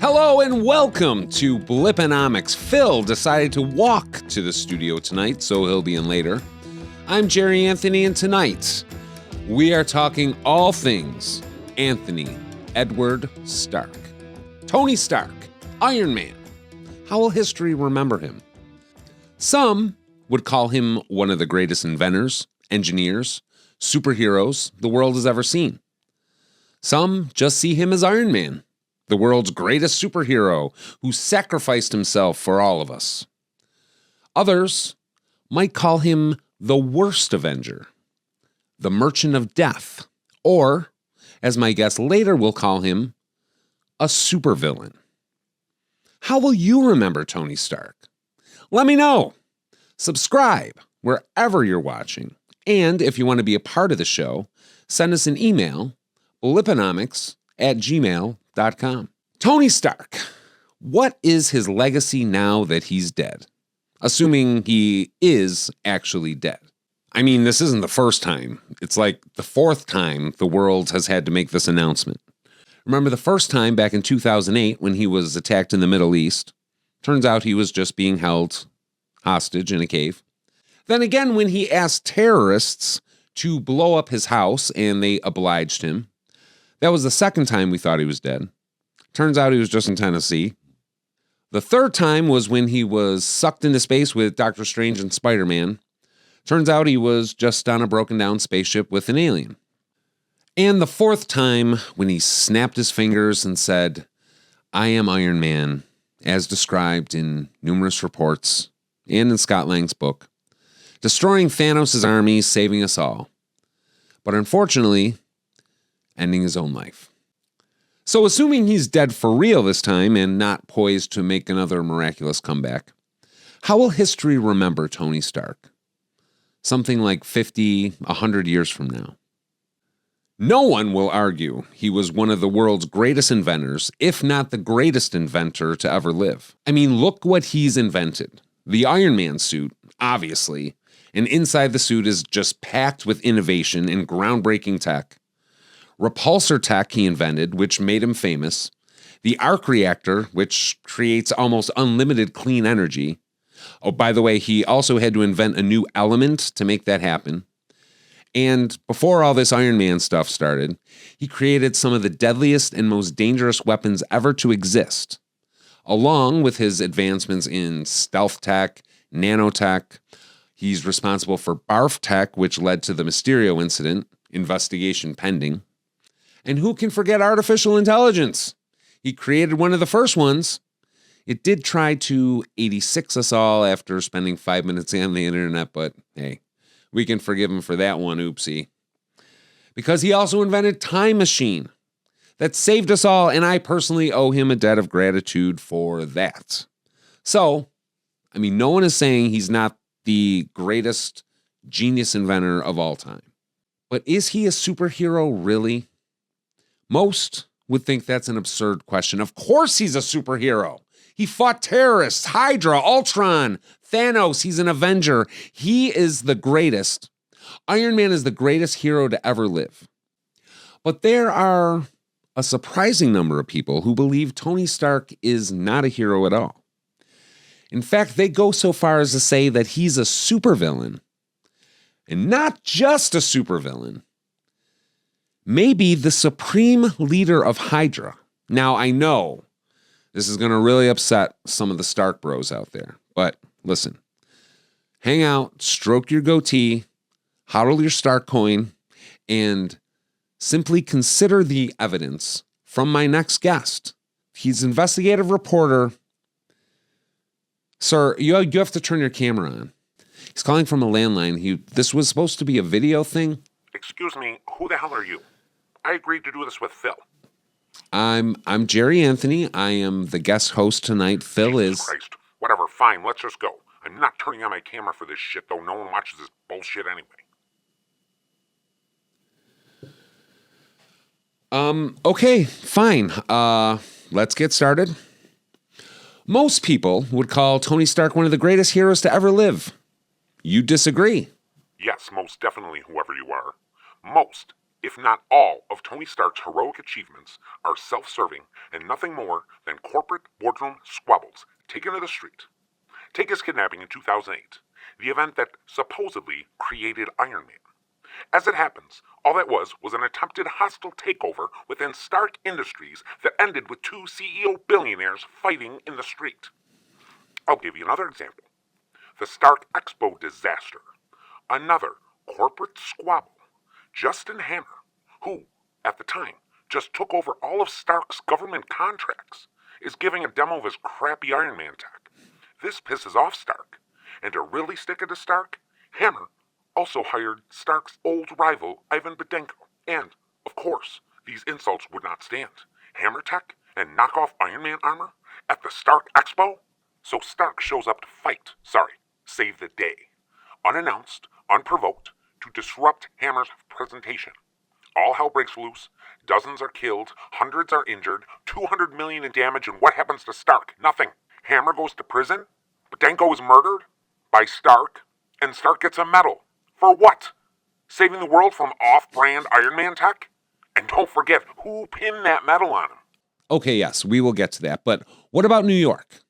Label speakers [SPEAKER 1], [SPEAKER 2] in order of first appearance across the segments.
[SPEAKER 1] Hello and welcome to Bliponomics. Phil decided to walk to the studio tonight, so he'll be in later. I'm Jerry Anthony, and tonight we are talking all things Anthony Edward Stark. Tony Stark, Ironman. How will history remember him? Some would call him one of the greatest inventors, engineers, superheroes the world has ever seen. Some just see him as Iron Man, the world's greatest superhero who sacrificed himself for all of us. Others might call him the worst Avenger, the Merchant of Death, or, as my guest later will call him, a supervillain. How will you remember Tony Stark? Let me know. Subscribe wherever you're watching. And if you want to be a part of the show, send us an email, bliponomics@gmail.com. Tony Stark, what is his legacy now that he's dead? Assuming he is actually dead. I mean, this isn't the first time. It's like the fourth time the world has had to make this announcement. Remember the first time back in 2008 when he was attacked in the Middle East? Turns out he was just being held hostage in a cave. Then again, when he asked terrorists to blow up his house and they obliged him. That was the second time we thought he was dead. Turns out he was just in Tennessee. The third time was when he was sucked into space with Doctor Strange and Spider-Man. Turns out he was just on a broken down spaceship with an alien. And the fourth time when he snapped his fingers and said, "I am Iron Man," as described in numerous reports and in Scott Lang's book, destroying Thanos' army, saving us all. But unfortunately, ending his own life. So assuming he's dead for real this time and not poised to make another miraculous comeback, how will history remember Tony Stark? Something like 50, 100 years from now. No one will argue he was one of the world's greatest inventors, if not the greatest inventor to ever live. I mean, look what he's invented. The Iron Man suit, obviously, and inside the suit is just packed with innovation and groundbreaking tech. Repulsor tech he invented, which made him famous. The arc reactor, which creates almost unlimited clean energy. Oh, by the way, he also had to invent a new element to make that happen. And before all this Iron Man stuff started, he created some of the deadliest and most dangerous weapons ever to exist, along with his advancements in stealth tech, nanotech. He's responsible for barf tech, which led to the Mysterio incident, investigation pending. And who can forget artificial intelligence? He created one of the first ones. It did try to 86 us all after spending 5 minutes on the internet, but hey, we can forgive him for that one, oopsie. Because he also invented Time Machine that saved us all, and I personally owe him a debt of gratitude for that. So, I mean, no one is saying he's not the greatest genius inventor of all time. But is he a superhero, really? Most would think that's an absurd question. Of course he's a superhero. He fought terrorists, Hydra, Ultron, Thanos. He's an Avenger. He is the greatest. Iron Man is the greatest hero to ever live. But there are a surprising number of people who believe Tony Stark is not a hero at all. In fact, they go so far as to say that he's a supervillain. And not just a supervillain. Maybe the supreme leader of Hydra. Now, I know this is going to really upset some of the Stark bros out there. But listen, hang out, stroke your goatee, hodl your Stark coin, and simply consider the evidence from my next guest. He's an investigative reporter. Sir, you have to turn your camera on. He's calling from a landline. This was supposed to be a video thing.
[SPEAKER 2] Excuse me, who the hell are you? I agreed to do this with Phil.
[SPEAKER 1] I'm Jerry Anthony. I am the guest host tonight. Phil
[SPEAKER 2] Jesus
[SPEAKER 1] is...
[SPEAKER 2] Christ. Whatever, fine, let's just go. I'm not turning on my camera for this shit, though no one watches this bullshit anyway.
[SPEAKER 1] Okay, fine. Let's get started. Most people would call Tony Stark one of the greatest heroes to ever live. You disagree.
[SPEAKER 2] Yes, most definitely, whoever you are. Most if not all, of Tony Stark's heroic achievements are self-serving and nothing more than corporate boardroom squabbles taken to the street. Take his kidnapping in 2008, the event that supposedly created Iron Man. As it happens, all that was an attempted hostile takeover within Stark Industries that ended with two CEO billionaires fighting in the street. I'll give you another example. The Stark Expo disaster. Another corporate squabble. Justin Hammer, who, at the time, just took over all of Stark's government contracts, is giving a demo of his crappy Iron Man tech. This pisses off Stark, and to really stick it to Stark, Hammer also hired Stark's old rival, Ivan Budenko. And, of course, these insults would not stand. Hammer tech and knockoff Iron Man armor at the Stark Expo? So Stark shows up to save the day. Unannounced, unprovoked, to disrupt Hammer's presentation. All hell breaks loose, dozens are killed, hundreds are injured, 200 million in damage, and what happens to Stark? Nothing. Hammer goes to prison, Budenko is murdered by Stark, and Stark gets a medal. For what? Saving the world from off-brand Iron Man tech? And don't forget, who pinned that medal on him?
[SPEAKER 1] Okay, yes, we will get to that. But what about New York?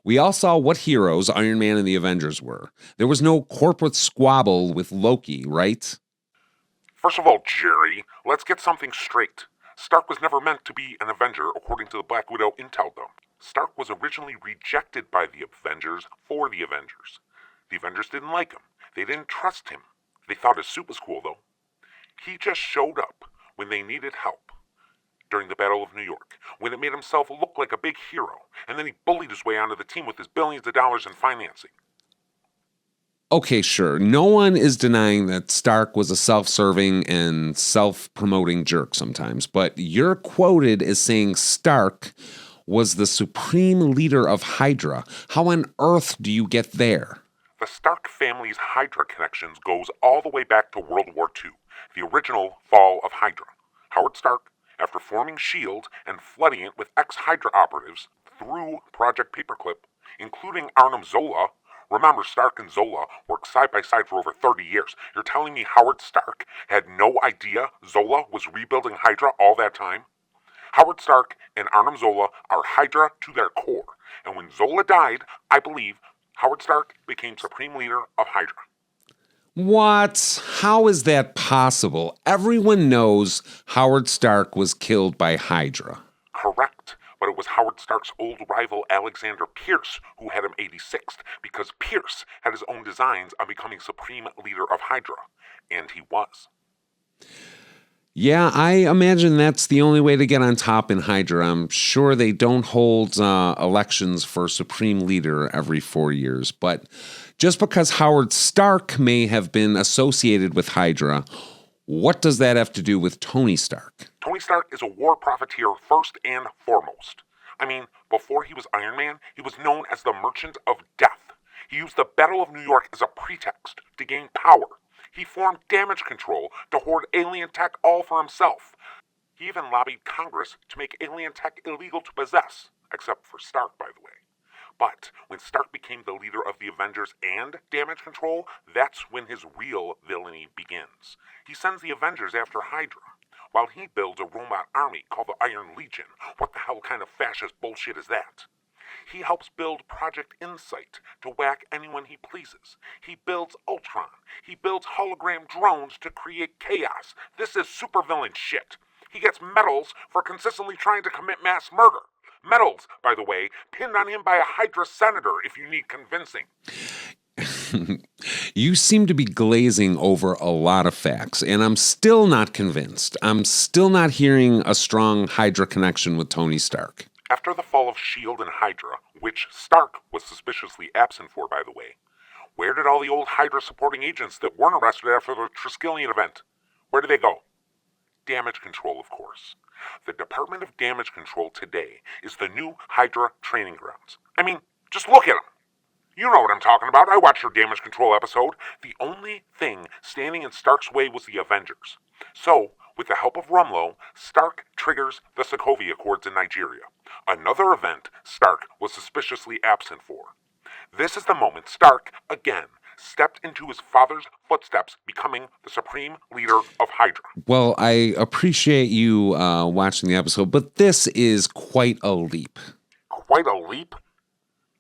[SPEAKER 1] We all saw what heroes Iron Man and the Avengers were. There was no corporate squabble with Loki, right?
[SPEAKER 2] First of all, Jerry, let's get something straight. Stark was never meant to be an Avenger, according to the Black Widow intel dump. Stark was originally rejected by the Avengers for the Avengers. The Avengers didn't like him. They didn't trust him. They thought his suit was cool, though. He just showed up when they needed help. During the Battle of New York, when it made himself look like a big hero, and then he bullied his way onto the team with his billions of dollars in financing.
[SPEAKER 1] Okay, sure. No one is denying that Stark was a self-serving and self-promoting jerk sometimes, but you're quoted as saying Stark was the supreme leader of Hydra. How on earth do you get there?
[SPEAKER 2] The Stark family's Hydra connections goes all the way back to World War II, the original fall of Hydra. Howard Stark, after forming S.H.I.E.L.D. and flooding it with ex-Hydra operatives through Project Paperclip, including Arnim Zola. Remember, Stark and Zola worked side by side for over 30 years. You're telling me Howard Stark had no idea Zola was rebuilding Hydra all that time? Howard Stark and Arnim Zola are Hydra to their core. And when Zola died, I believe Howard Stark became supreme leader of Hydra.
[SPEAKER 1] What? How is that possible? Everyone knows Howard Stark was killed by Hydra.
[SPEAKER 2] Correct. But it was Howard Stark's old rival Alexander Pierce who had him 86th, because Pierce had his own designs on becoming supreme leader of Hydra. And he was.
[SPEAKER 1] Yeah, I imagine that's the only way to get on top in Hydra. I'm sure they don't hold elections for supreme leader every 4 years. But just because Howard Stark may have been associated with Hydra, what does that have to do with Tony Stark?
[SPEAKER 2] Tony Stark is a war profiteer first and foremost. I mean, before he was Iron Man, he was known as the Merchant of Death. He used the Battle of New York as a pretext to gain power. He formed damage control to hoard alien tech all for himself. He even lobbied Congress to make alien tech illegal to possess, except for Stark, by the way. But when Stark became the leader of the Avengers and damage control, that's when his real villainy begins. He sends the Avengers after Hydra, while he builds a robot army called the Iron Legion. What the hell kind of fascist bullshit is that? He helps build Project Insight to whack anyone he pleases. He builds Ultron. He builds hologram drones to create chaos. This is supervillain shit. He gets medals for consistently trying to commit mass murder. Medals, by the way, pinned on him by a Hydra senator if you need convincing.
[SPEAKER 1] You seem to be glazing over a lot of facts, and I'm still not convinced. I'm still not hearing a strong Hydra connection with Tony Stark.
[SPEAKER 2] After the fall of S.H.I.E.L.D. and Hydra, which Stark was suspiciously absent for, by the way, where did all the old Hydra supporting agents that weren't arrested after the Triskelion event, where did they go? Damage control, of course. The Department of Damage Control today is the new Hydra training grounds. I mean, just look at them. You know what I'm talking about. I watched your Damage Control episode. The only thing standing in Stark's way was the Avengers. So, with the help of Rumlow, Stark triggers the Sokovia Accords in Nigeria, another event Stark was suspiciously absent for. This is the moment Stark, again, stepped into his father's footsteps, becoming the supreme leader of Hydra.
[SPEAKER 1] Well, I appreciate you watching the episode, but this is quite a leap.
[SPEAKER 2] Quite a leap?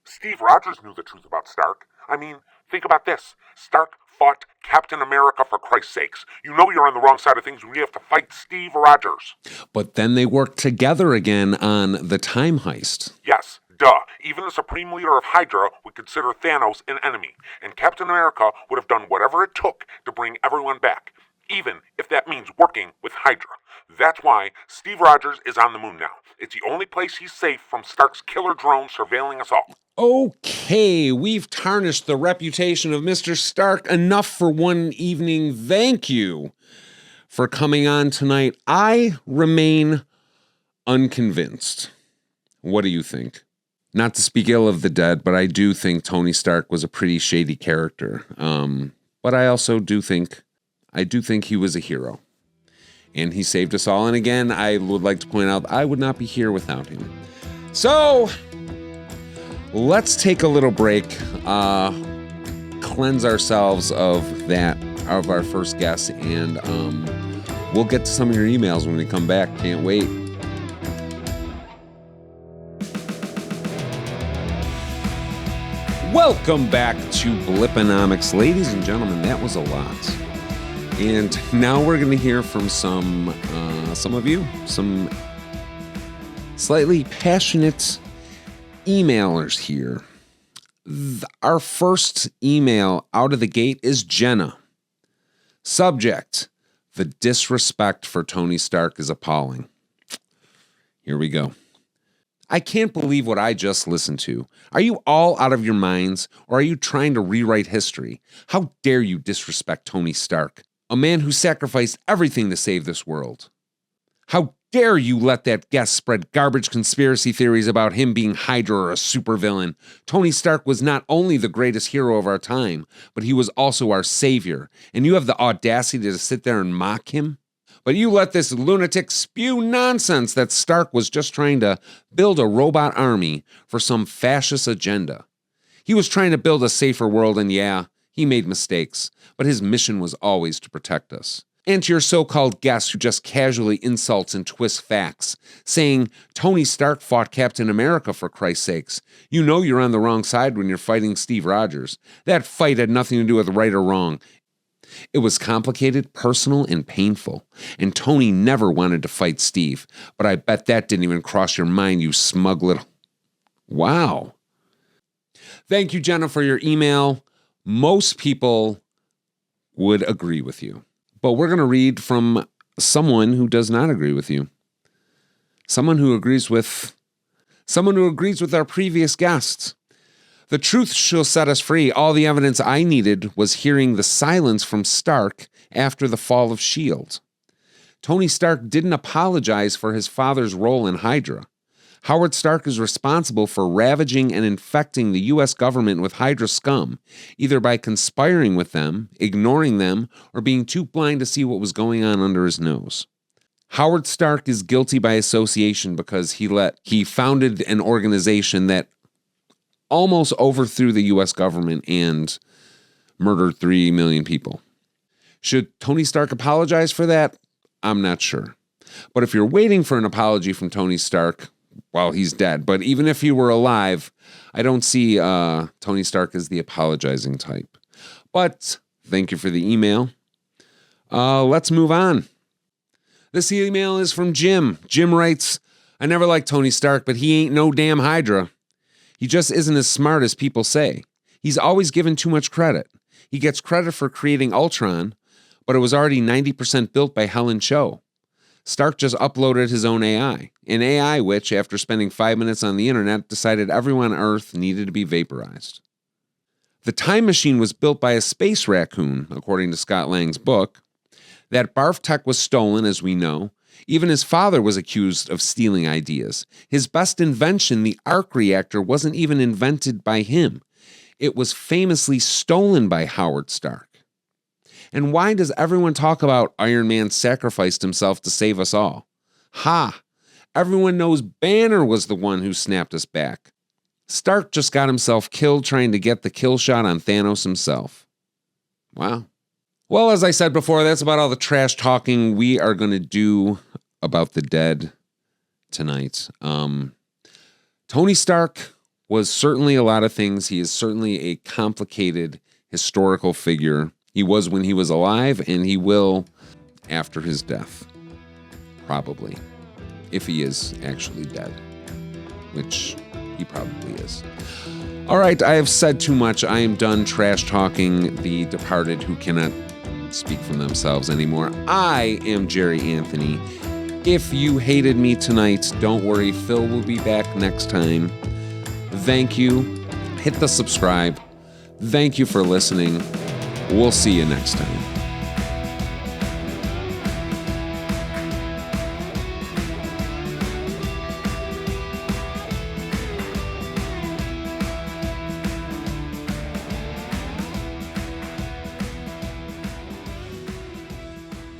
[SPEAKER 2] Steve Rogers knew the truth about Stark. I mean, think about this. Stark fought Captain America, for Christ's sakes. You know you're on the wrong side of things when you have to fight Steve Rogers.
[SPEAKER 1] But then they worked together again on the time heist.
[SPEAKER 2] Yes, duh. Even the supreme leader of Hydra would consider Thanos an enemy, and Captain America would have done whatever it took to bring everyone back, even if that means working with Hydra. That's why Steve Rogers is on the moon now. It's the only place he's safe from Stark's killer drone surveilling us all.
[SPEAKER 1] Okay, we've tarnished the reputation of Mr. Stark enough for one evening. Thank you for coming on tonight. I remain unconvinced. What do you think? Not to speak ill of the dead, but I do think Tony Stark was a pretty shady character. But I also do think he was a hero. And he saved us all. And again, I would like to point out, I would not be here without him. So, let's take a little break, cleanse ourselves of our first guest, and we'll get to some of your emails when we come back. Can't wait. Welcome back to Bliponomics. Ladies and gentlemen, that was a lot. And now we're going to hear from some of you, some slightly passionate emailers here. Our first email out of the gate is Jenna. Subject: the disrespect for Tony Stark is appalling. Here we go. I can't believe what I just listened to. Are you all out of your minds, or are you trying to rewrite history? How dare you disrespect Tony Stark, a man who sacrificed everything to save this world? How dare you let that guest spread garbage conspiracy theories about him being Hydra or a supervillain? Tony Stark was not only the greatest hero of our time, but he was also our savior. And you have the audacity to sit there and mock him? But you let this lunatic spew nonsense that Stark was just trying to build a robot army for some fascist agenda. He was trying to build a safer world, and yeah, he made mistakes, but his mission was always to protect us. And to your so-called guest who just casually insults and twists facts, saying Tony Stark fought Captain America, for Christ's sakes. You know you're on the wrong side when you're fighting Steve Rogers. That fight had nothing to do with right or wrong. It was complicated, personal, and painful. And Tony never wanted to fight Steve. But I bet that didn't even cross your mind, you smug little... Wow. Thank you, Jenna, for your email. Most people would agree with you. But we're going to read from someone who does not agree with you. Someone who agrees with our previous guests. The truth shall set us free. All the evidence I needed was hearing the silence from Stark after the fall of S.H.I.E.L.D. Tony Stark didn't apologize for his father's role in Hydra. Howard Stark is responsible for ravaging and infecting the U.S. government with Hydra scum, either by conspiring with them, ignoring them, or being too blind to see what was going on under his nose. Howard Stark is guilty by association because he founded an organization that almost overthrew the U.S. government and murdered 3 million people. Should Tony Stark apologize for that? I'm not sure. But if you're waiting for an apology from Tony Stark, well, he's dead. But even if he were alive, I don't see Tony Stark as the apologizing type. But thank you for the email. Let's move on. This email is from Jim. Jim writes, I never liked Tony Stark, but he ain't no damn Hydra. He just isn't as smart as people say. He's always given too much credit. He gets credit for creating Ultron, but it was already 90% built by Helen Cho. Stark just uploaded his own AI, an AI which, after spending 5 minutes on the internet, decided everyone on Earth needed to be vaporized. The time machine was built by a space raccoon, according to Scott Lang's book. That barf tech was stolen, as we know. Even his father was accused of stealing ideas. His best invention, the arc reactor, wasn't even invented by him. It was famously stolen by Howard Stark. And why does everyone talk about Iron Man sacrificed himself to save us all? Ha! Everyone knows Banner was the one who snapped us back. Stark just got himself killed trying to get the kill shot on Thanos himself. Wow. Well, as I said before, that's about all the trash talking we are going to do about the dead tonight. Tony Stark was certainly a lot of things. He is certainly a complicated historical figure. He was when he was alive, and he will after his death. Probably. If he is actually dead. Which he probably is. All right, I have said too much. I am done trash talking the departed who cannot speak for themselves anymore. I am Jerry Anthony. If you hated me tonight, don't worry. Phil will be back next time. Thank you. Hit the subscribe. Thank you for listening. We'll see you next time.